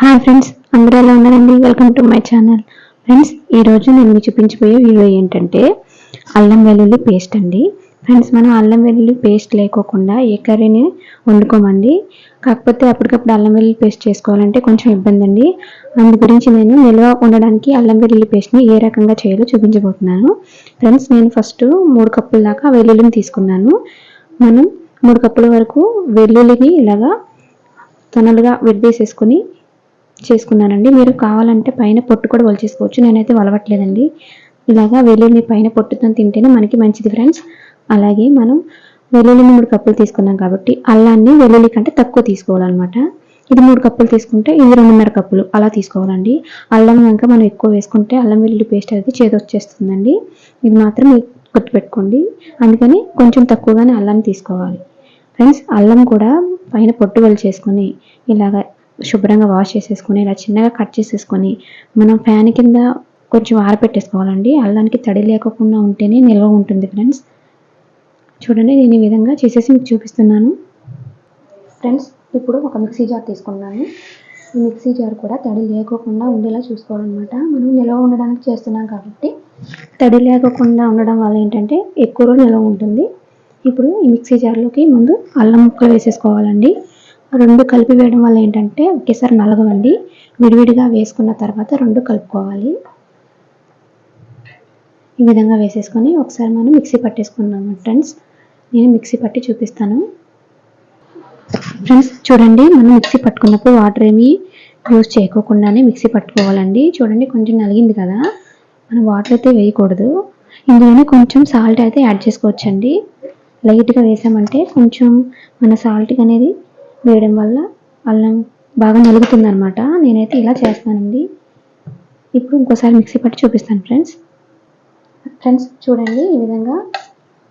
Hi friends, అందరూ ఎలా ఉన్నారండి? Welcome to my channel. Friends, ఈరోజు నేను మీకు చూపించబోయే వీడియో ఏంటంటే అల్లం వెల్లుల్లి పేస్ట్ అండి. ఫ్రెండ్స్, మనం అల్లం వెల్లుల్లి పేస్ట్ లేకోకుండా ఏ కర్రీని వండుకోమండి. కాకపోతే అప్పటికప్పుడు అల్లం వెల్లుల్లి పేస్ట్ చేసుకోవాలంటే కొంచెం ఇబ్బంది అండి. అందు గురించి నేను నిల్వ ఉండడానికి అల్లం వెల్లుల్లి పేస్ట్ని ఏ రకంగా చేయాలో చూపించబోతున్నాను. ఫ్రెండ్స్, నేను ఫస్ట్ 3 కప్పుల దాకా వెల్లుల్లిని తీసుకున్నాను. మనం 3 కప్పుల వరకు వెల్లుల్లిని ఇలాగా తొనలుగా విడదీసేసుకొని చేసుకున్నానండి. మీరు కావాలంటే పైన పొట్టు కూడా వలిచేసుకోవచ్చు. నేనైతే వలవట్లేదండి. ఇలాగా వెల్లుల్లి పైన పొట్టుతో తింటేనే మనకి మంచిది ఫ్రెండ్స్. అలాగే మనం వెల్లుల్లిని 3 కప్పులు తీసుకున్నాం కాబట్టి అల్లాన్ని వెల్లుల్లి కంటే తక్కువ తీసుకోవాలన్నమాట. ఇది 3 కప్పులు తీసుకుంటే ఇది 2.5 కప్పులు అలా తీసుకోవాలండి. అల్లం కనుక మనం ఎక్కువ వేసుకుంటే అల్లం వెల్లుల్లి పేస్ట్ అనేది చేదొచ్చేస్తుందండి. ఇది మాత్రం గుర్తుపెట్టుకోండి. అందుకని కొంచెం తక్కువగానే అల్లాన్ని తీసుకోవాలి. ఫ్రెండ్స్, అల్లం కూడా పైన పొట్టు వలిచేసుకొని ఇలాగ శుభ్రంగా వాష్ చేసేసుకొని ఇలా చిన్నగా కట్ చేసేసుకొని మనం ఫ్యాన్ కింద కొంచెం ఆరబెట్టేసుకోవాలండి. అల్లానికి తడి లేకుండా ఉంటేనే నిల్వ ఉంటుంది ఫ్రెండ్స్. చూడండి, నేను ఈ విధంగా చేసేసి మీకు చూపిస్తున్నాను. ఫ్రెండ్స్, ఇప్పుడు ఒక మిక్సీ జార్ తీసుకున్నాను. ఈ మిక్సీ జార్ కూడా తడి లేకోకుండా ఉండేలా చూసుకోవాలన్నమాట. మనం నిల్వ ఉండడానికి చేస్తున్నాం కాబట్టి తడి లేకోకుండా ఉండడం వల్ల ఏంటంటే ఎక్కువ రోజులు నిల్వ ఉంటుంది. ఇప్పుడు ఈ మిక్సీ జార్లోకి ముందు అల్లం ముక్కలు వేసేసుకోవాలండి. 2 కలిపి వేయడం వల్ల ఏంటంటే ఒకేసారి నలగవండి. విడివిడిగా వేసుకున్న తర్వాత 2 కలుపుకోవాలి. ఈ విధంగా వేసేసుకొని ఒకసారి మనం మిక్సీ పట్టేసుకున్నాము ఫ్రెండ్స్. నేను మిక్సీ పట్టి చూపిస్తాను. ఫ్రెండ్స్, చూడండి, మనం మిక్సీ పట్టుకున్నప్పుడు వాటర్ ఏమీ యూజ్ చేయకోకుండానే మిక్సీ పట్టుకోవాలండి. చూడండి, కొంచెం నలిగింది కదా, మనం వాటర్ అయితే వేయకూడదు. ఇందులోనే కొంచెం సాల్ట్ అయితే యాడ్ చేసుకోవచ్చండి. లైట్గా వేసామంటే కొంచెం మన సాల్ట్ అనేది వేయడం వల్ల అల్లం బాగా నలుగుతుంది అనమాట. నేనైతే ఇలా చేస్తానండి. ఇప్పుడు ఇంకోసారి మిక్సీ పట్టి చూపిస్తాను ఫ్రెండ్స్. చూడండి, ఈ విధంగా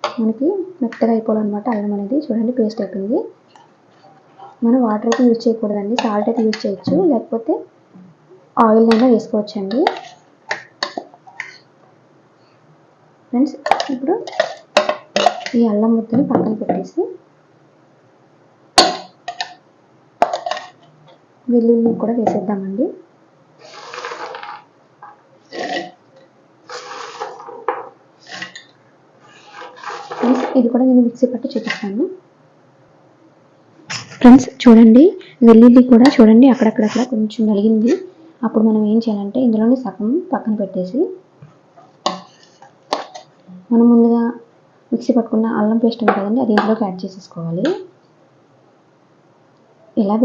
మనకి మెత్తగా అయిపోవాలన్నమాట అల్లం అనేది. చూడండి, పేస్ట్ అయిపోయింది. మనం వాటర్ అయితే యూజ్ చేయకూడదండి, సాల్ట్ అయితే యూజ్ చేయొచ్చు, లేకపోతే ఆయిల్ అయినా వేసుకోవచ్చండి. ఫ్రెండ్స్, ఇప్పుడు ఈ అల్లం ముద్దని పక్కన పెట్టేసి వెల్లుల్లి కూడా వేసేద్దామండి. ఫ్రెండ్స్, ఇది కూడా నేను మిక్సీ పట్టి చూపిస్తాను. ఫ్రెండ్స్, చూడండి, వెల్లుల్లి కూడా చూడండి అక్కడక్కడ కొంచెం నలిగింది. అప్పుడు మనం ఏం చేయాలంటే ఇందులోనే సగం పక్కన పెట్టేసి మనం ముందుగా మిక్సీ పట్టుకున్న అల్లం పేస్ట్ ఉంది కదండి, అది ఇందులోకి యాడ్ చేసేసుకోవాలి. ఇలా